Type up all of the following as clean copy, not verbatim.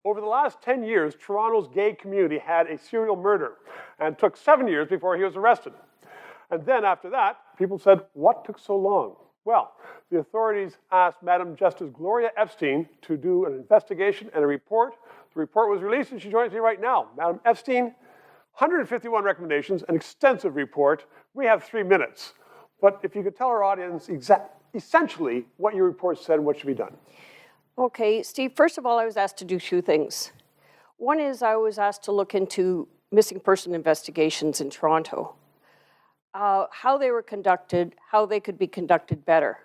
Over the last 10 years, Toronto's gay community had a serial murder, and it took 7 years before he was arrested. And then after that, people said, what took so long? Well, the authorities asked Madam Justice Gloria Epstein to do an investigation and a report. The report was released, and she joins me right now. Madam Epstein, 151 recommendations, an extensive report. We have 3 minutes. But if you could tell our audience essentially what your report said and what should be done. Okay, Steve, first of all, I was asked to do 2 things. One is I was asked to look into missing person investigations in Toronto, how they were conducted, how they could be conducted better.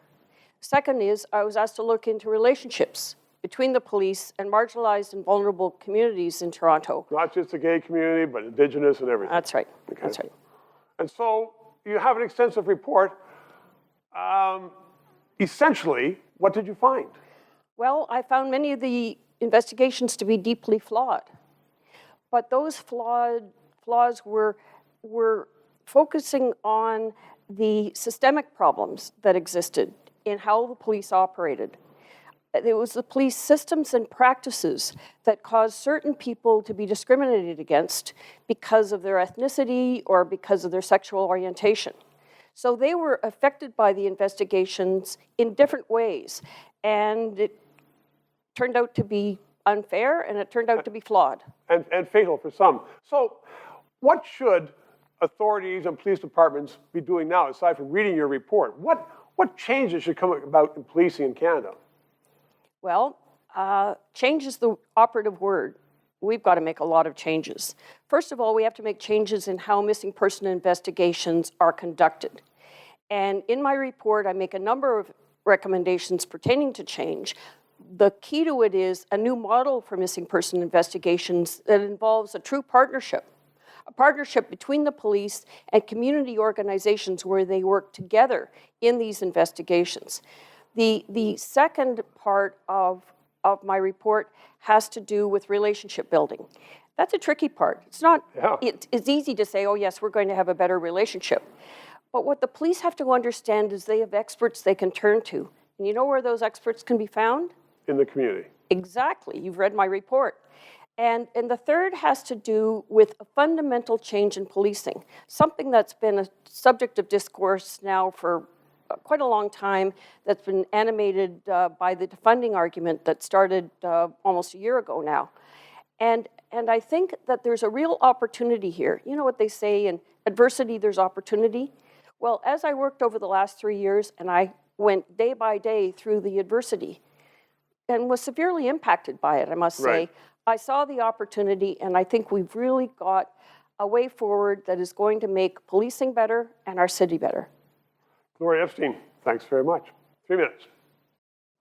Second is I was asked to look into relationships between the police and marginalized and vulnerable communities in Toronto. Not just the gay community, but Indigenous and everything. That's right, Okay. that's right. And so you have an extensive report. Essentially, what did you find? Well, I found many of the investigations to be deeply flawed. But those flaws were focusing on the systemic problems that existed in how the police operated. It was the police systems and practices that caused certain people to be discriminated against because of their ethnicity or because of their sexual orientation. So they were affected by the investigations in different ways. And it turned out to be unfair, and it turned out to be flawed. And fatal for some. So what should authorities and police departments be doing now, aside from reading your report? What changes should come about in policing in Canada? Well, change is the operative word. We've got to make a lot of changes. First of all, we have to make changes in how missing person investigations are conducted. And in my report, I make a number of recommendations pertaining to change. The key to it is a new model for missing person investigations that involves a true partnership, a partnership between the police and community organizations where they work together in these investigations. The second part of my report has to do with relationship building. That's a tricky part. It's not, it's easy to say, oh yes, we're going to have a better relationship. But what the police have to understand is they have experts they can turn to. And you know where those experts can be found? In the community. Exactly. You've read my report. And the third has to do with a fundamental change in policing, something that's been a subject of discourse now for quite a long time, that's been animated by the defunding argument that started almost a year ago now. And I think that there's a real opportunity here. You know what they say, in adversity, there's opportunity. Well, as I worked over the last 3 years, and I went day by day through the adversity, and was severely impacted by it, I must say, Right. I saw the opportunity, and I think we've really got a way forward that is going to make policing better and our city better. Gloria Epstein, thanks very much. 3 minutes.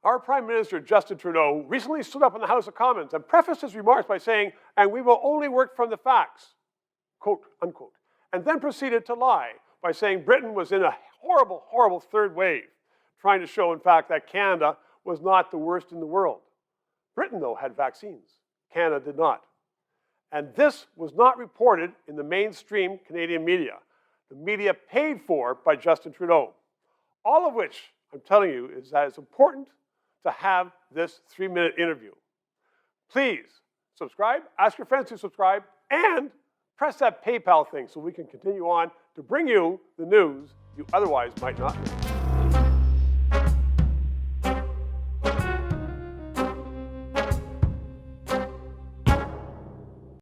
Our Prime Minister, Justin Trudeau, recently stood up in the House of Commons and prefaced his remarks by saying, and we will only work from the facts, quote, unquote, and then proceeded to lie by saying Britain was in a horrible, horrible third wave, trying to show, in fact, that Canada was not the worst in the world. Britain, though, had vaccines. Canada did not. And this was not reported in the mainstream Canadian media, the media paid for by Justin Trudeau. All of which, I'm telling you, is that it's important to have this 3-minute interview. Please subscribe, ask your friends to subscribe, and press that PayPal thing so we can continue on to bring you the news you otherwise might not know.